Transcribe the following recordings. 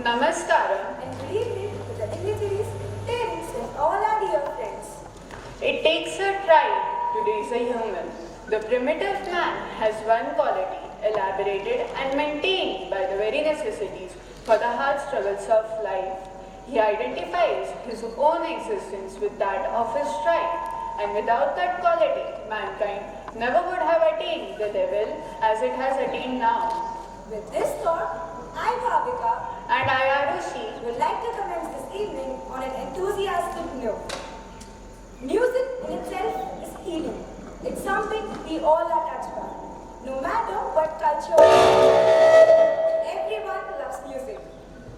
Namaskaram. And good evening to the dignitaries, parents, and all our dear friends. It takes a tribe to raise a human. The primitive man has one quality, elaborated and maintained by the very necessities for the hard struggles of life. He identifies his own existence with that of his tribe, and without that quality, mankind never would have attained the level as it has attained now. With this thought, I, Bhavika, And I, Arushi, would like to commence this evening on an enthusiastic note. Music in itself is healing. It's something we all are touched by. No matter what culture, everyone loves music.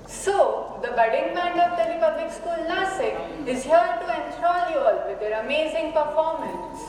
So, the budding band of the Public School Nashik is here to enthrall you all with their amazing performance.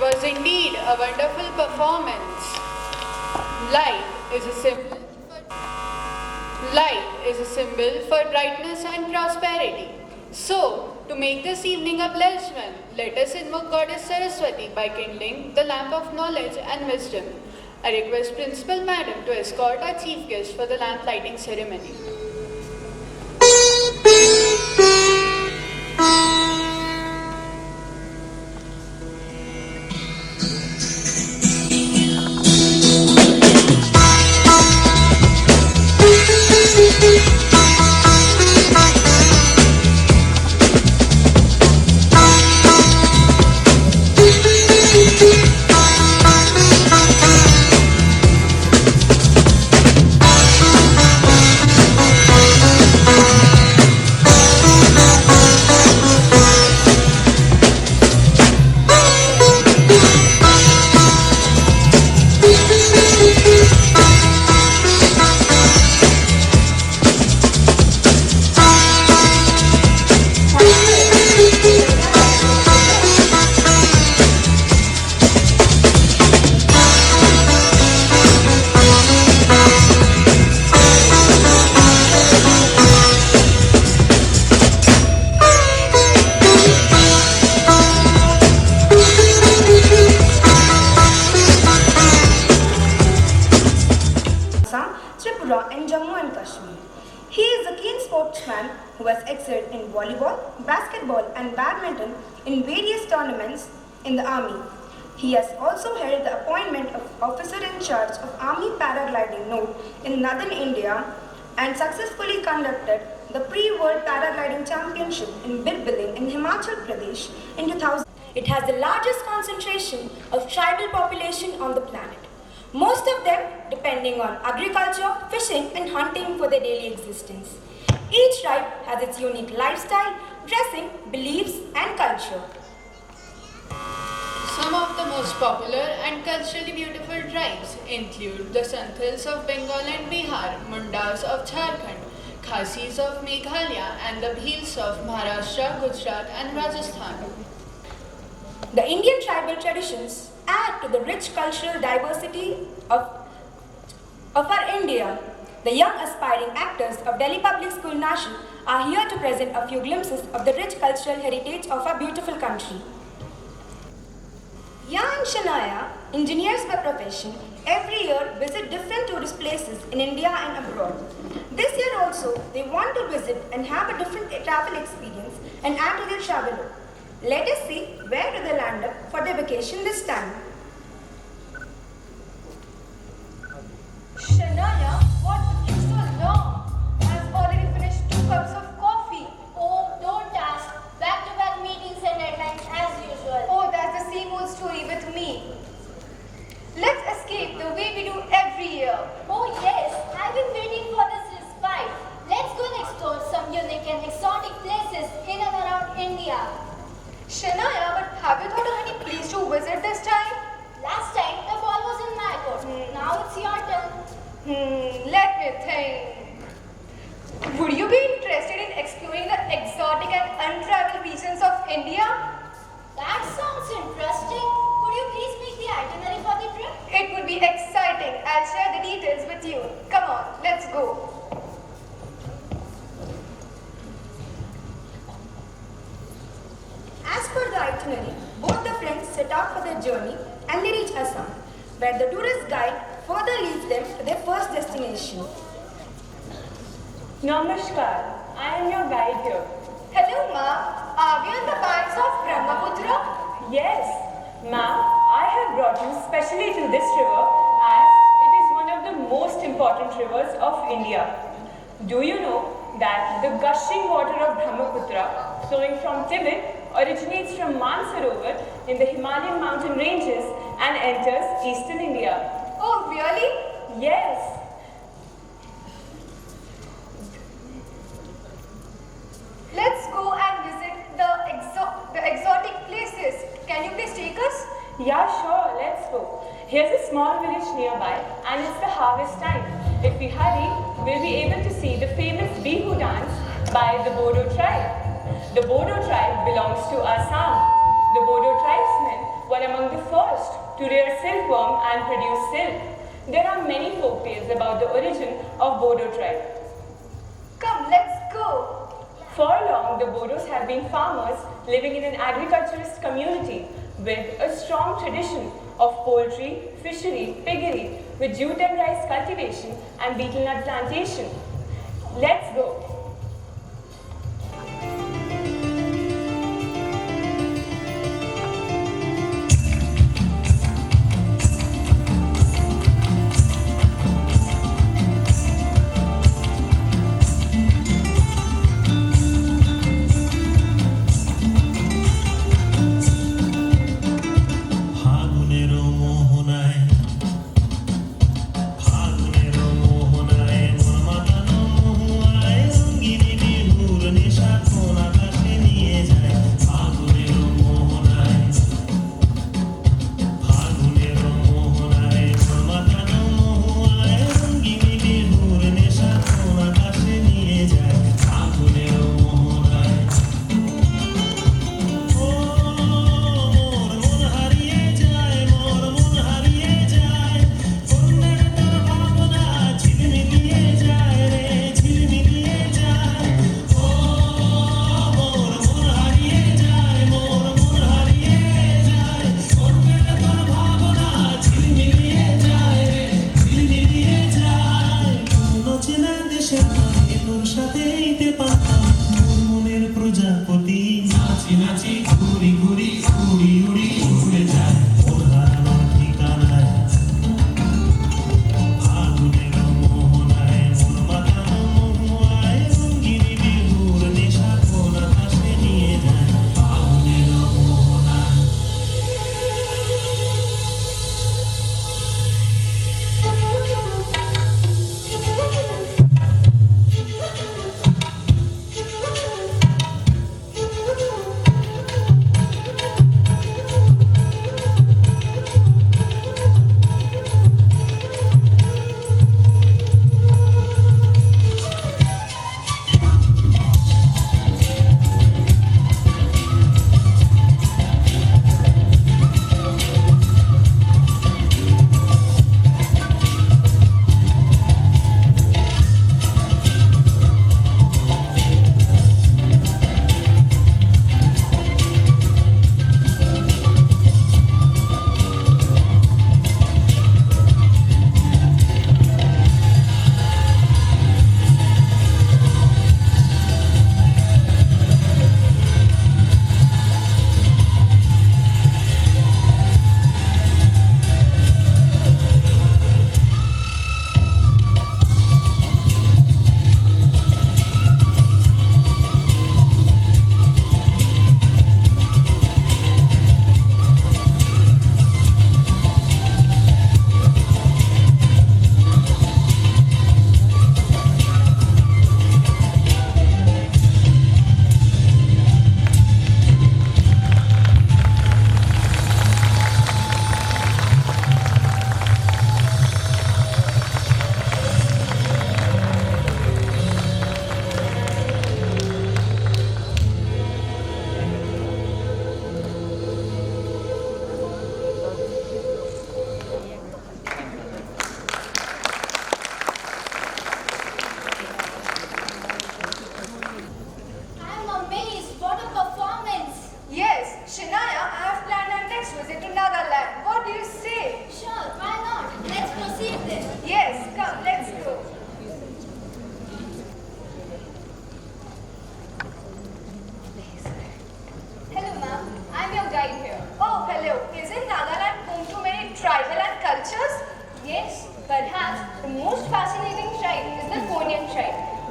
was indeed a wonderful performance. Light is a symbol Light is a symbol for brightness and prosperity. So, to make this evening a blessed one, let us invoke Goddess Saraswati by kindling the lamp of knowledge and wisdom. I request Principal Madam to escort our chief guest for the lamp lighting ceremony. And Jammu and Kashmir. He is a keen sportsman who has excelled in volleyball, basketball and badminton in various tournaments in the army. He has also held the appointment of officer in charge of Army Paragliding Node in Northern India and successfully conducted the pre-World Paragliding Championship in Birbiling in Himachal Pradesh in 2000. It has the largest concentration of tribal population on the planet. Most of them depending on agriculture, fishing and hunting for their daily existence. Each tribe has its unique lifestyle, dressing, beliefs and culture. Some of the most popular and culturally beautiful tribes include the Santals of Bengal and Bihar, Mundas of Jharkhand, Khasis of Meghalaya and the Bhils of Maharashtra, Gujarat and Rajasthan. The Indian tribal traditions add to the rich cultural diversity of our India. The young aspiring actors of Delhi Public School Nashik are here to present a few glimpses of the rich cultural heritage of our beautiful country. Ya and Shania, engineers by profession, every year visit different tourist places in India and abroad. This year also, they want to visit and have a different travel experience and add to their travel. Let us see where do they land up for their vacation this time. Shania, what took you so long? I've already finished 2 cups of coffee. Oh, don't ask. Back-to-back meetings and deadlines as usual. Oh, that's the same old story with me. Let's escape the way we do every year. Oh yes, I've been waiting for this respite. Let's go and explore some unique and exotic places in and around India. Shania, but have you thought of any place to visit this time? Last time, the ball was in my court. Now it's your turn. Let me think. Would you be interested in exploring the exotic and untraveled regions of India? That sounds interesting. Could you please make the itinerary for the trip? It would be exciting. I'll share the details with you. Come on, let's go. As per the itinerary, both the friends set out for their journey and they reach Assam, where the tourist guide further leads them to their first destination. Namaskar, I am your guide here. Hello, Ma. Are we on the banks of Brahmaputra? Yes, ma'am, I have brought you specially to this river as it is one of the most important rivers of India. Do you know that the gushing water of Brahmaputra flowing from Tibet originates from Mansarovar in the Himalayan mountain ranges and enters eastern India? Oh, really? Yes. Let's go and visit the exotic places. Can you please take us? Yeah, sure, let's go. Here's a small village nearby and it's the harvest time. If we hurry, we'll be able to see the famous Bihu dance by the Bodo tribe. The Bodo tribe belongs to Assam. The Bodo tribesmen were among the first to rear silkworm and produce silk. There are many folk tales about the origin of Bodo tribe. Come, let's go. For long, the Bodos have been farmers living in an agriculturist community with a strong tradition of poultry, fishery, piggery, with jute and rice cultivation and betel nut plantation. Let's go.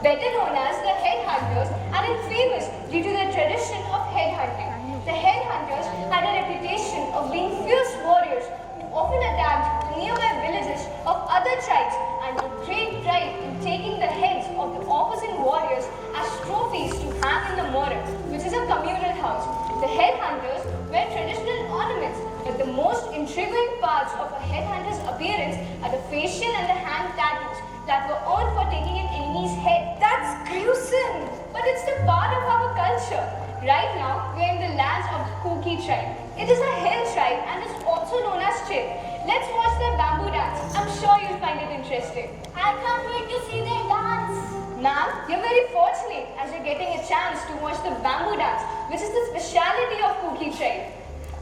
better known as the headhunters, and is famous due to their tradition of headhunting. The headhunters had a reputation of being fierce warriors who often attacked nearby villages of other tribes and took great pride in taking the heads of the opposing warriors as trophies to hang in the Mora, which is a communal house. The headhunters wear traditional ornaments, but the most intriguing parts of a headhunter's appearance are the facial and the hand tattoos that were earned for taking an enemy's head. That's gruesome. But it's the part of our culture. Right now, we are in the lands of the Kuki tribe. It is a hill tribe and is also known as Chit. find it interesting. I can't wait to see their dance. Ma'am, you're very fortunate as you're getting a chance to watch the bamboo dance, which is the speciality of Kuki tribe.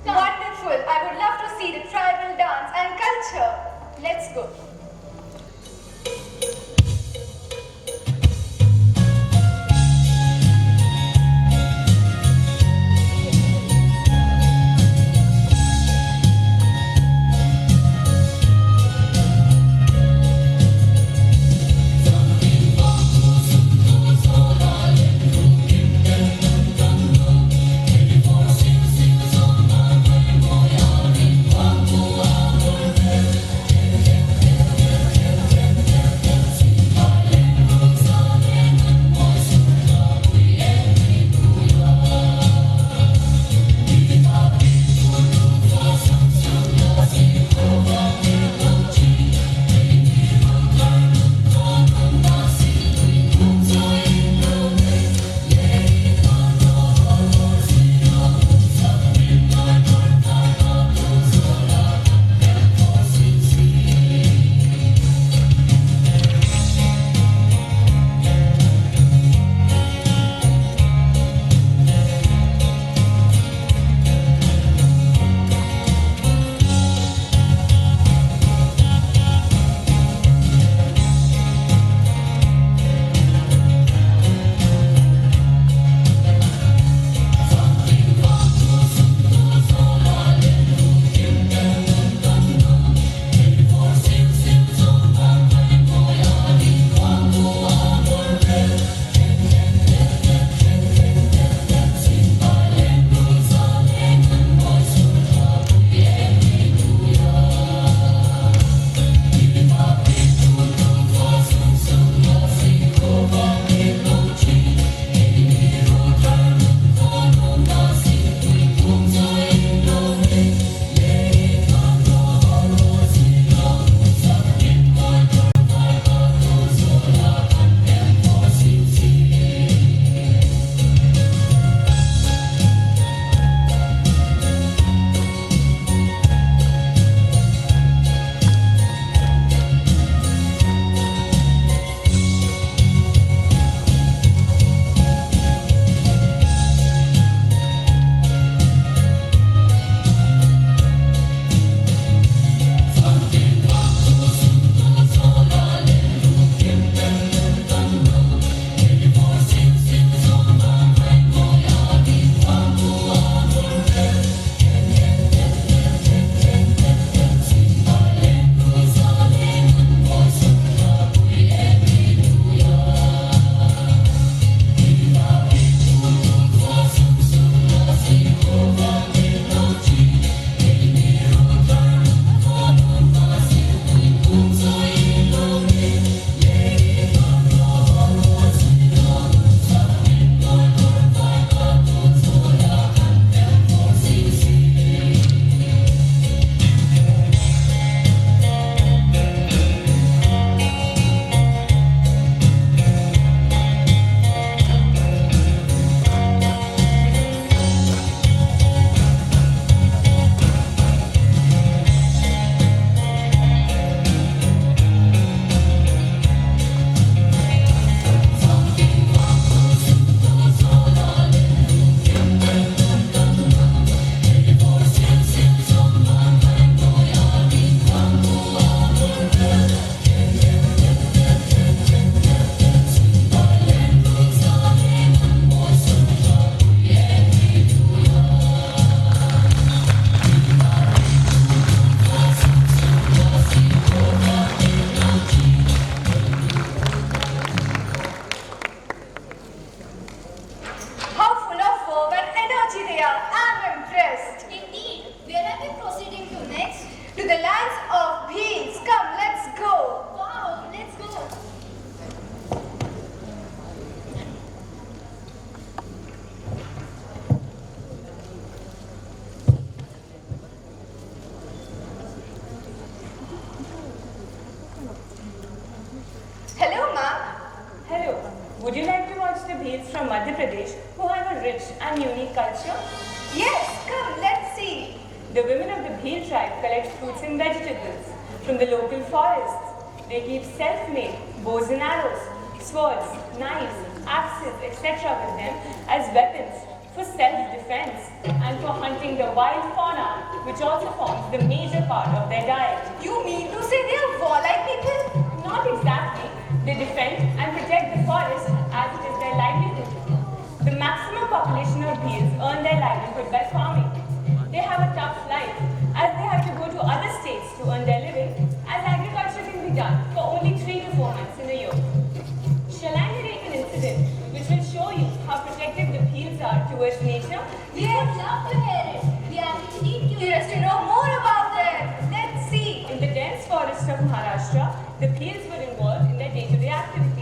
Wonderful. I would love to see the tribal dance and culture. Let's go. Would you like to watch the Bheels from Madhya Pradesh who have a rich and unique culture? Yes, come, let's see. The women of the Bheel tribe collect fruits and vegetables from the local forests. They keep self-made bows and arrows, swords, knives, axes, etc. with them as weapons for self-defense and for hunting the wild fauna, which also forms the major part of their diet. You mean to say they are warlike people? Not exactly. They defend and protect the forest as it is their livelihood. The maximum population of bees earn their livelihood by farming. They have a tough life as they have to go to other states to earn their living, as agriculture can be done for only 3 to 4 months in a year. Shall I narrate an incident which will show you how protective the bees are towards nature? We would love to hear it. We are indeed Curious to know more about them. Let's see. In the dense forests of Maharashtra, the bees were involved in their day-to-day activities.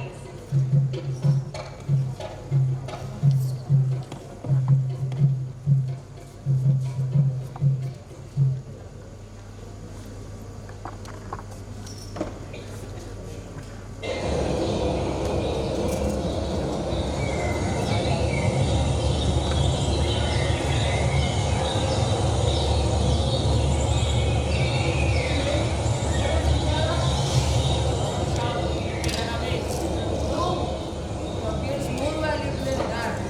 Appears more valuable than that.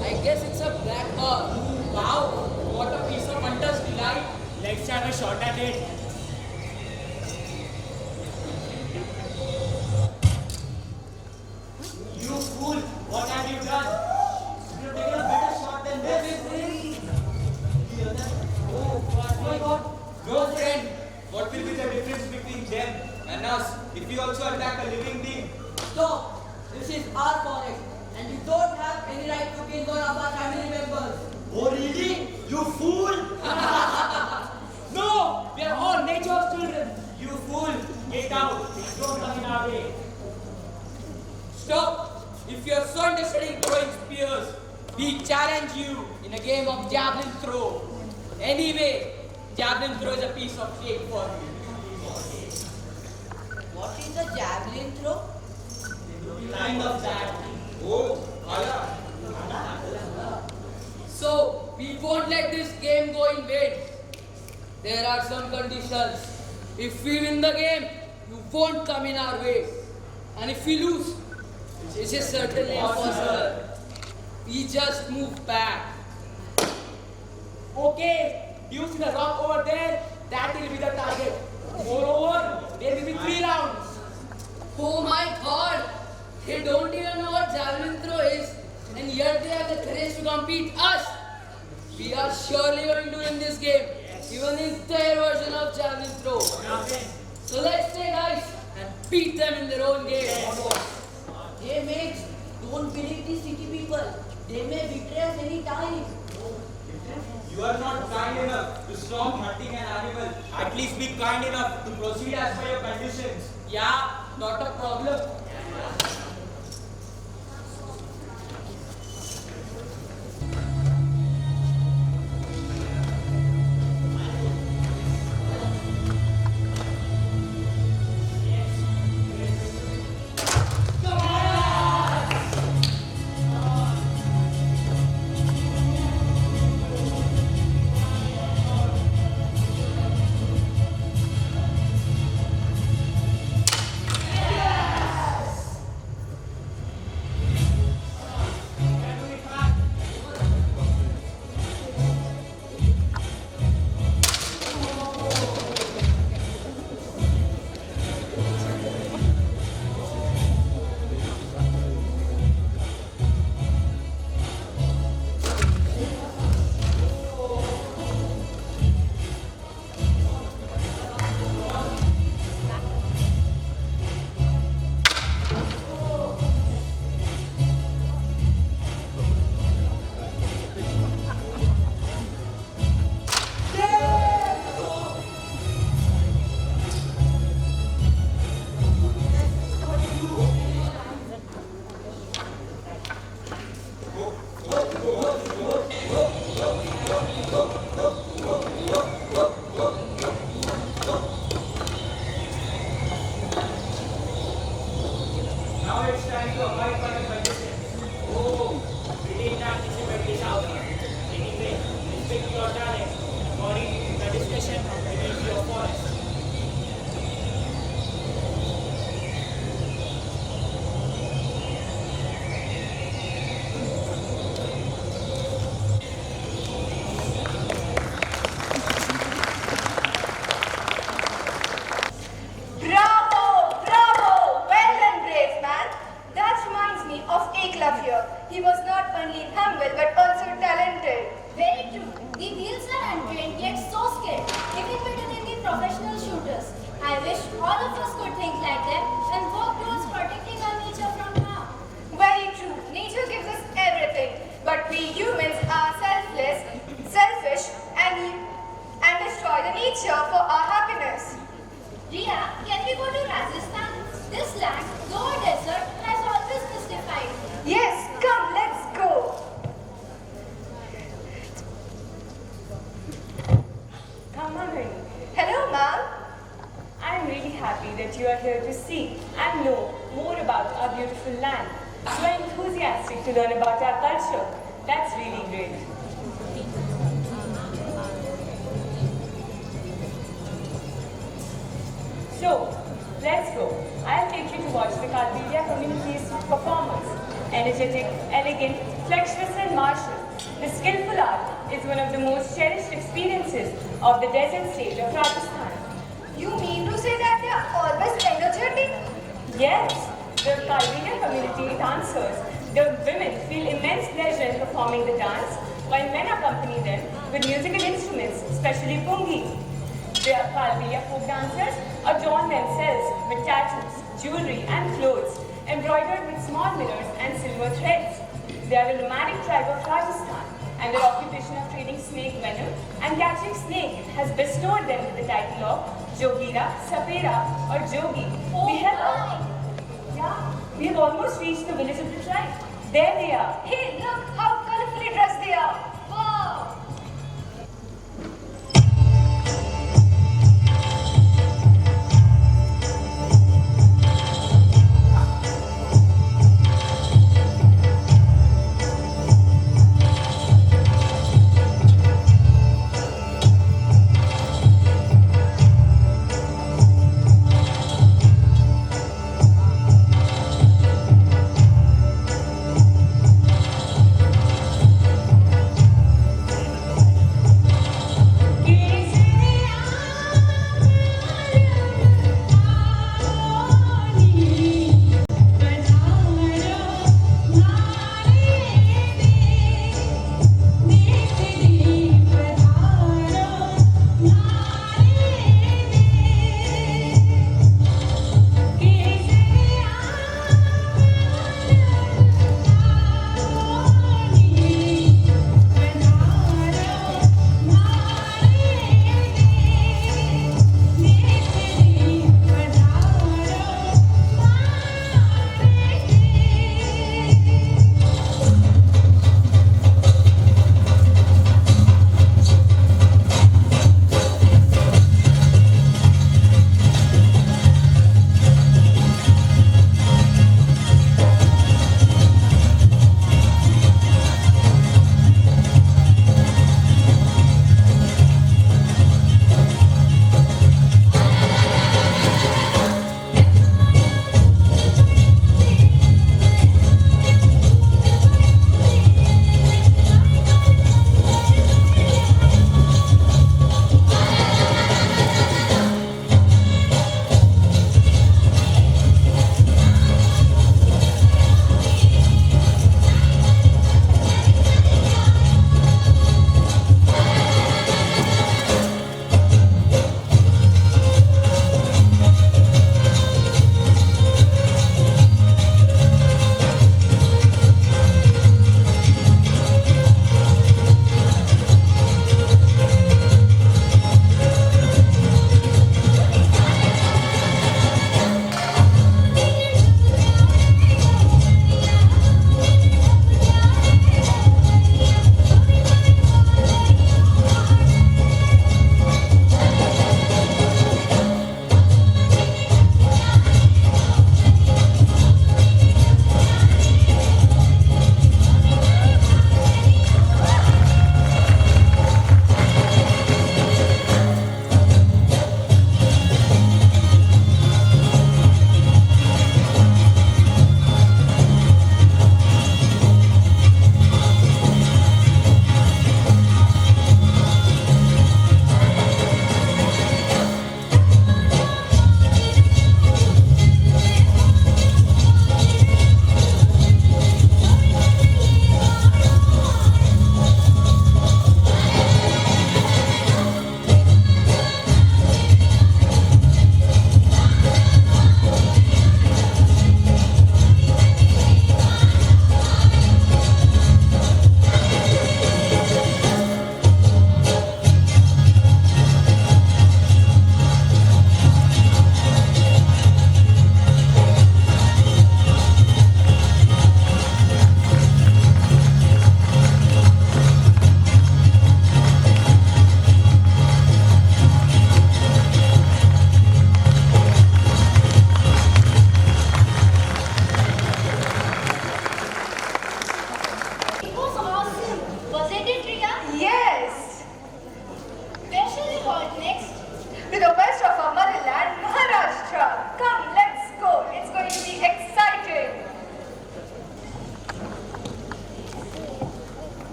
I guess it's a black hole. Wow, what a piece of hunter's delight. Let's have a shot at it. You fool, what have you done? You've taken a better shot than this. Oh, my God. No, friend. What will be the difference between them and us if we also attack a living being? Stop! This is our forest, and you don't have any right to kill one of our family members. Oh, really? You fool! No! We are all nature's children. You fool! Get out. Don't come in our way. Stop! If you're so interested in throwing spears, we challenge you in a game of javelin throw. Anyway, javelin throw is a piece of cake for me. What is a javelin throw? Kind of that. Oh, Ala. So, we won't let this game go in vain. There are some conditions. If we win the game, you won't come in our way. And if we lose, which is certainly impossible, we just move back. Okay, you see the rock over there? That will be the target. Moreover, there will be 3 rounds. Oh my God! They don't even know what javelin throw is, and yet they have the courage to compete us. We are surely going to win this game, even in their version of javelin throw. So let's take ice and beat them in their own game. Hey mates, don't believe these city people. They may betray us any time. You are not kind enough to stop hunting an animal. At least be kind enough to proceed as per your conditions. Yeah, not a problem. Mother Nature for our happiness. Ria, can we go to Rajasthan? This land, though a desert, has always mystified. Yes, come, let's go. Come on, Rini. Hello, ma'am. I am really happy that you are here to see and know more about our beautiful land. You are enthusiastic to learn about our culture. That's really great. So, let's go. I'll take you to watch the Kalbidia community's performance. Energetic, elegant, flexuous and martial, the skillful art is one of the most cherished experiences of the desert state of Rajasthan. You mean to say that they are always energetic? Yes, the Kalbidia community dancers, the women feel immense pleasure in performing the dance, while men accompany them with musical instruments, especially pungi. The Kalbidia folk dancers adorn themselves with tattoos, jewelry and clothes embroidered with small mirrors and silver threads. They are a nomadic tribe of Rajasthan, and their occupation of trading snake venom and catching snake has bestowed them with the title of Jogira, Sapera or Jogi. We have almost reached the village of the tribe. There they are. Hey, look how colorfully dressed they are. Wow!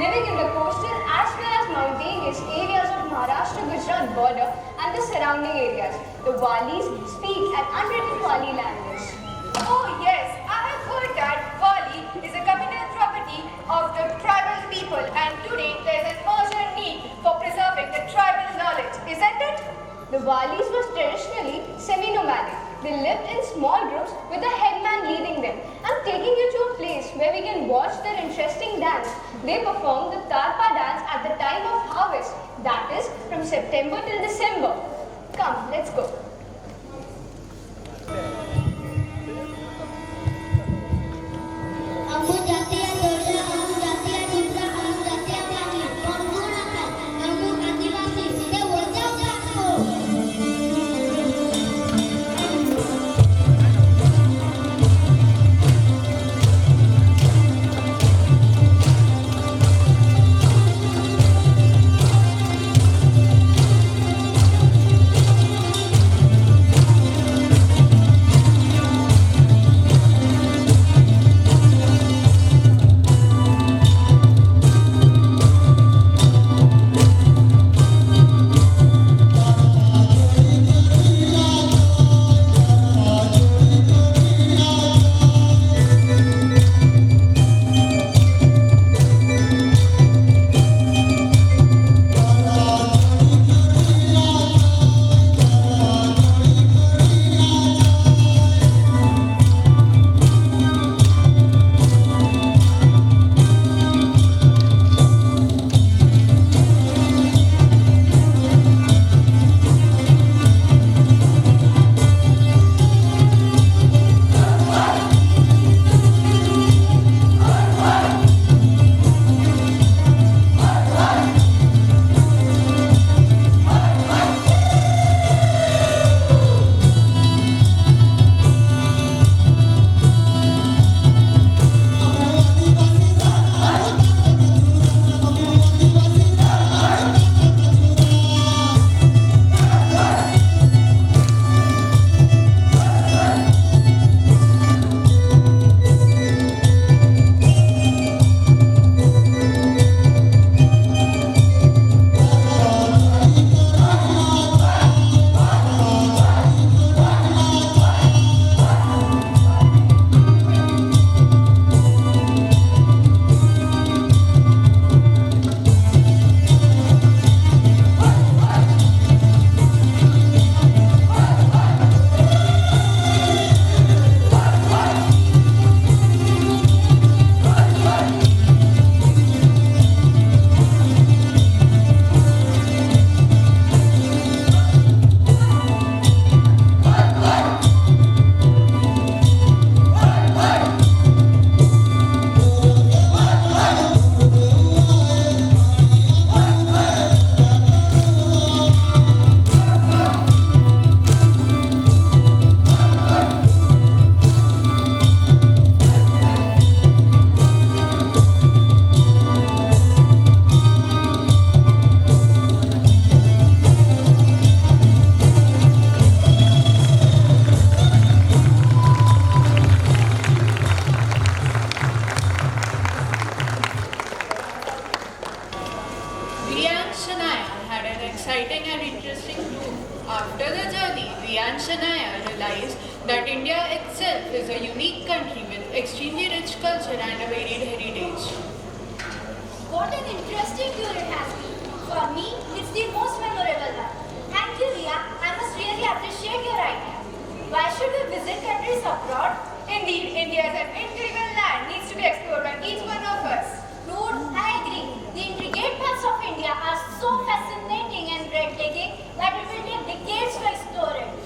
living in the coastal as well as mountainous areas of Maharashtra-Gujarat border and the surrounding areas. The Walis speak an unwritten Wali language. Oh yes, I have heard that Wali is a communal property of the tribal people and today there is an urgent need for preserving the tribal knowledge, isn't it? The Walis was traditionally semi-nomadic. They lived in small groups with the headman leading them. I'm taking you to a place where we can watch their interesting dance. They perform the Tarpa dance at the time of harvest, that is from September till December. Come, let's go. Amu jatiya dorja, amu jatiya jibra, amu jatiya pani. Kongon akan, kamu adivasi, te wajah jatuh. that India itself is a unique country with extremely rich culture and a varied heritage. What an interesting tour it has been. For me, it's the most memorable one. Thank you, Ria. I must really appreciate your idea. Why should we visit countries abroad? Indeed, India is an incredible land, needs to be explored by each one of us. Dude, I agree. The intricate parts of India are so fascinating and breathtaking that it will take decades to explore it.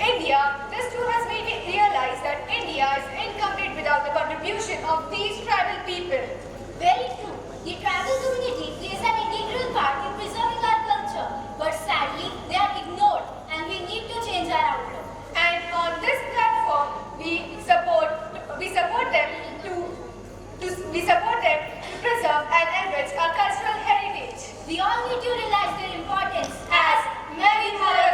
India, this tour has made me realize that India is incomplete without the contribution of these tribal people. Very true. The tribal community plays an integral part in preserving our culture, but sadly, they are ignored and we need to change our outlook. And on this platform, we support them to preserve and enrich our cultural heritage. We all need to realize their importance As Mary Bharat.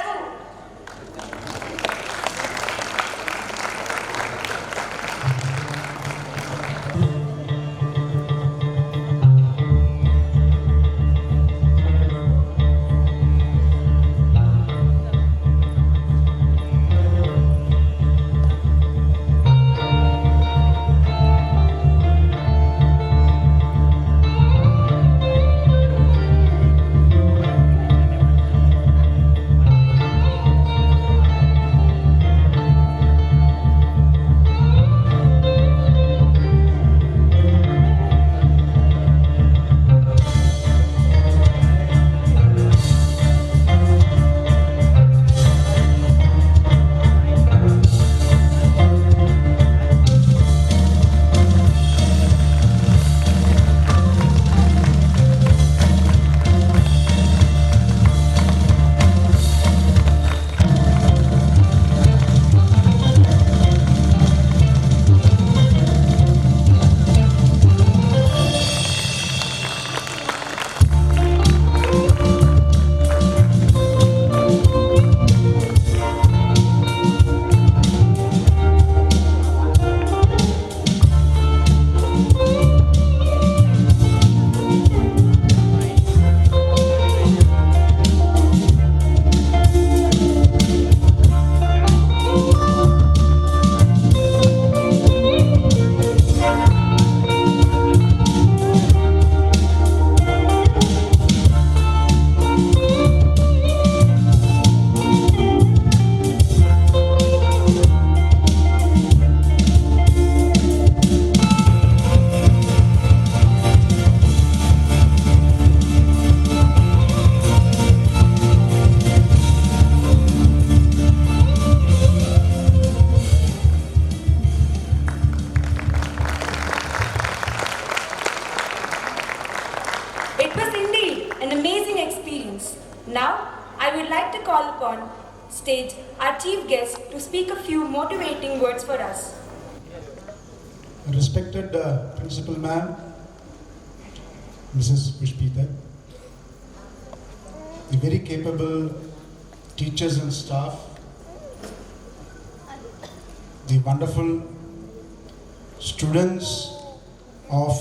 experience. Now, I would like to call upon stage our chief guest to speak a few motivating words for us. Respected Principal Ma'am, Mrs. Pushpita, the very capable teachers and staff, the wonderful students of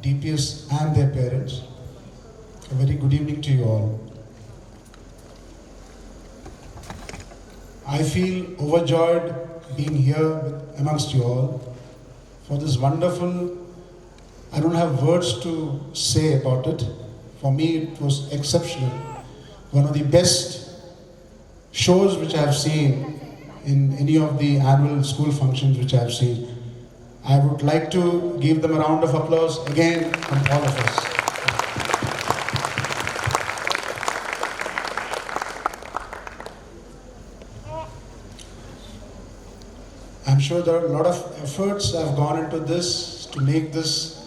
DPS and their parents, a very good evening to you all. I feel overjoyed being here amongst you all for this wonderful, I don't have words to say about it. For me, it was exceptional. One of the best shows which I have seen in any of the annual school functions which I have seen. I would like to give them a round of applause again from all of us. I'm sure there are a lot of efforts have gone into this to make this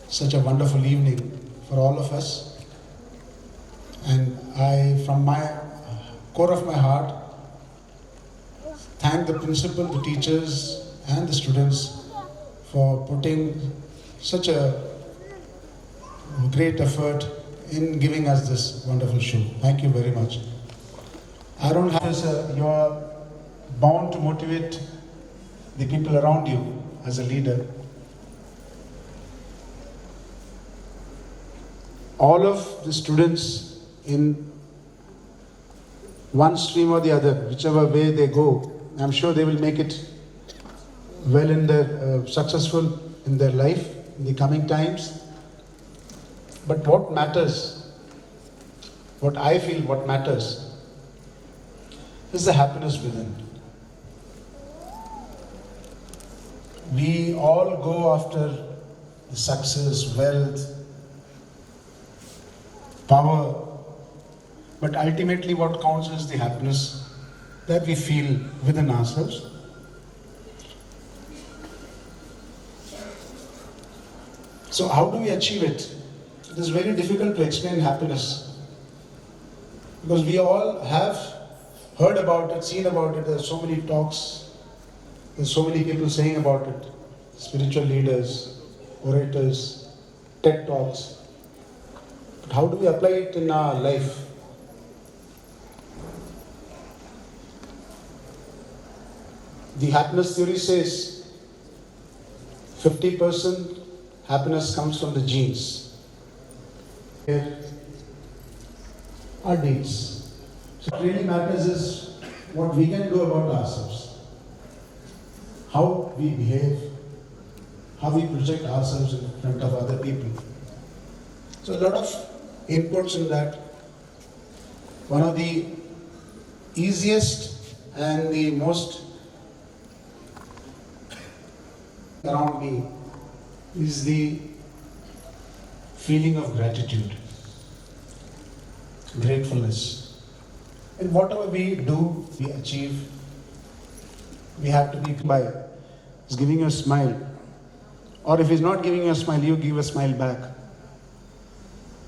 such a wonderful evening for all of us. And I, from my core of my heart, thank the principal, the teachers and the students for putting such a great effort in giving us this wonderful show. Thank you very much. I don't have this, you're bound to motivate the people around you as a leader. All of the students in one stream or the other, whichever way they go, I'm sure they will make it well in their, successful in their life in the coming times. But what matters, what I feel what matters, is the happiness within. We all go after the success, wealth, power, but ultimately what counts is the happiness that we feel within ourselves. So how do we achieve it? It is very difficult to explain happiness because we all have heard about it, seen about it. There are so many talks. There's so many people saying about it, spiritual leaders, orators, TED Talks. But how do we apply it in our life? The happiness theory says 50% happiness comes from the genes. Here are deeds. So what really matters is what we can do about ourselves. How we behave, how we project ourselves in front of other people. So a lot of inputs in that. One of the easiest and the most around me is the feeling of gratitude, gratefulness. In whatever we do, we achieve, we have to be by. He's giving you a smile. Or if he's not giving you a smile, you give a smile back.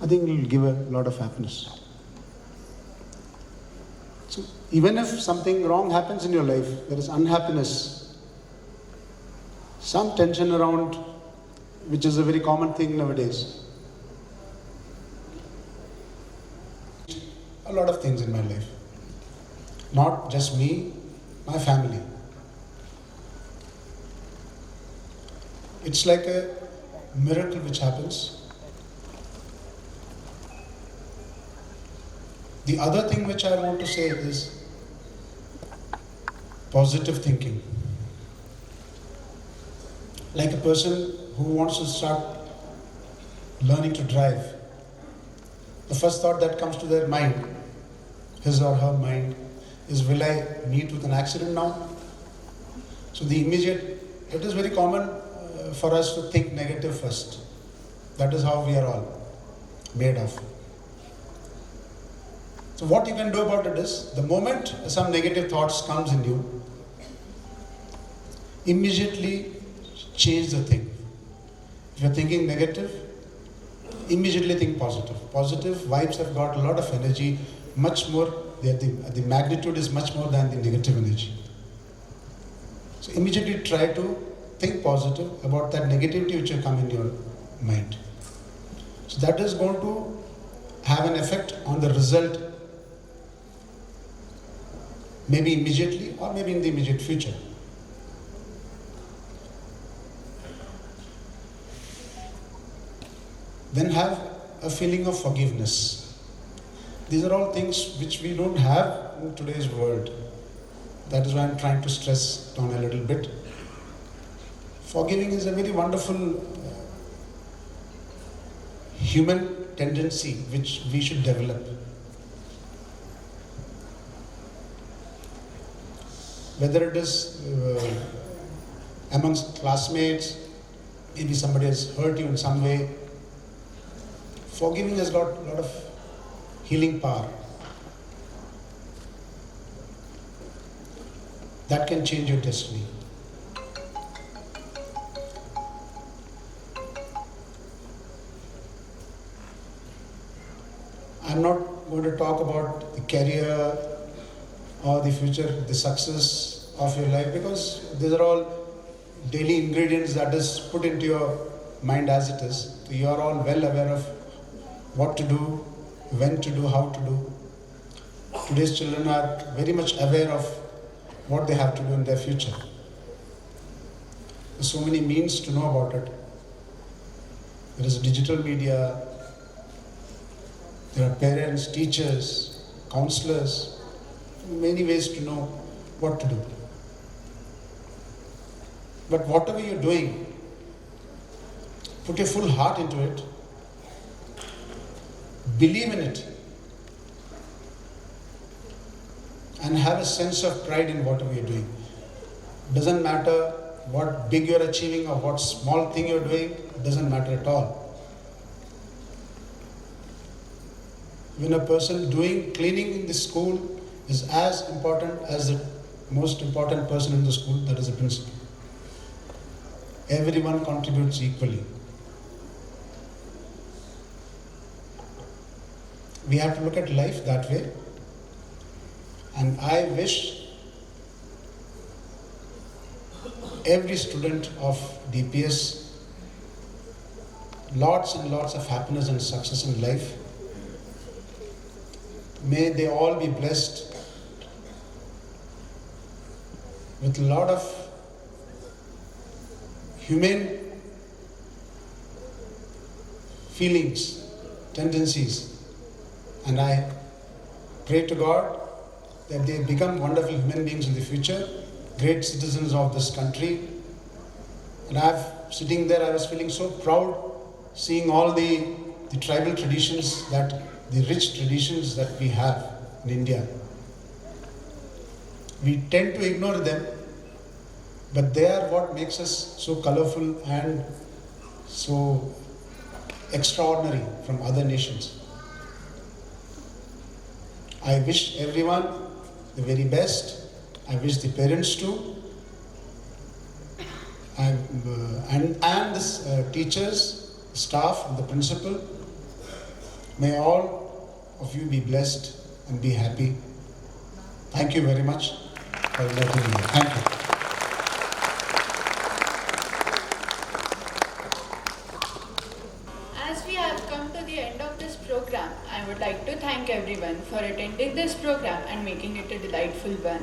I think it will give a lot of happiness. So even if something wrong happens in your life, there is unhappiness, some tension around, which is a very common thing nowadays. A lot of things in my life. Not just me, my family. It's like a miracle which happens. The other thing which I want to say is positive thinking. Like a person who wants to start learning to drive. The first thought that comes to their mind, his or her mind, is will I meet with an accident now? So the immediate, it is very common for us to think negative first. That is how we are all made of. So what you can do about it is, the moment some negative thoughts comes in you, immediately change the thing. If you're thinking negative, immediately think positive. Positive vibes have got a lot of energy, much more, the magnitude is much more than the negative energy. So immediately try to think positive about that negativity which will come in your mind. So that is going to have an effect on the result, maybe immediately or maybe in the immediate future. Then have a feeling of forgiveness. These are all things which we don't have in today's world. That is why I'm trying to stress down a little bit. Forgiving is a very wonderful human tendency which we should develop. Whether it is amongst classmates, maybe somebody has hurt you in some way, forgiving has got a lot of healing power. That can change your destiny. I'm not going to talk about the career or the future, the success of your life, because these are all daily ingredients that is put into your mind as it is. So you are all well aware of what to do, when to do, how to do. Today's children are very much aware of what they have to do in their future. There's so many means to know about it. There is digital media, there are parents, teachers, counselors, many ways to know what to do. But whatever you're doing, put your full heart into it, believe in it, and have a sense of pride in whatever you're doing. Doesn't matter what big you're achieving or what small thing you're doing, it doesn't matter at all. When a person doing cleaning in the school is as important as the most important person in the school, that is the principal. Everyone contributes equally. We have to look at life that way. And I wish every student of DPS lots and lots of happiness and success in life. May they all be blessed with a lot of humane feelings, tendencies, and I pray to God that they become wonderful human beings in the future, great citizens of this country. And sitting there, I was feeling so proud seeing all the tribal traditions, the rich traditions that we have in India. We tend to ignore them, but they are what makes us so colorful and so extraordinary from other nations. I wish everyone the very best. I wish the parents too, and the teachers, staff, and the principal. May all of you be blessed and be happy. Thank you very much for letting me here. Thank you. As we have come to the end of this program, I would like to thank everyone for attending this program and making it a delightful one.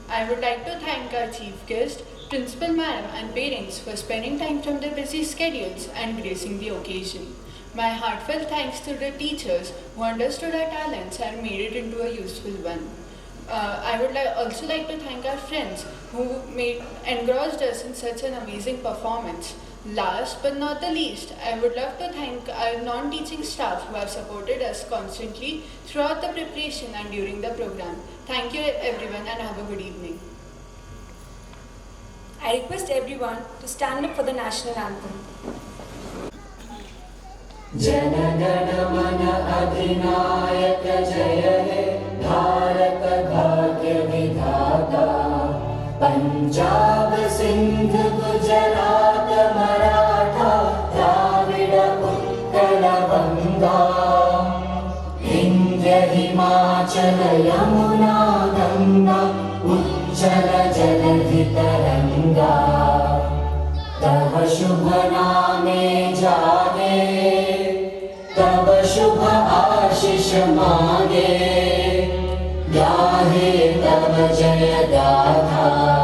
I would like to thank our chief guest, Principal Madam, and parents for spending time from their busy schedules and gracing the occasion. My heartfelt thanks to the teachers who understood our talents and made it into a useful one. I would also like to thank our friends who engrossed us in such an amazing performance. Last but not the least, I would love to thank our non-teaching staff who have supported us constantly throughout the preparation and during the program. Thank you everyone and have a good evening. I request everyone to stand up for the national anthem. जनगण अधिनायक जय हे भारत भाग्य विधाता पंजाब सिंध गुजरात मराठा द्राविड उत्कल गंगा विंध्य हिमाचल यमुना गंगा उज्जल जलधि तरंगा तव शुभ नामे जागे तब शुभ आशीष मांगे गाहे तब जय गाथा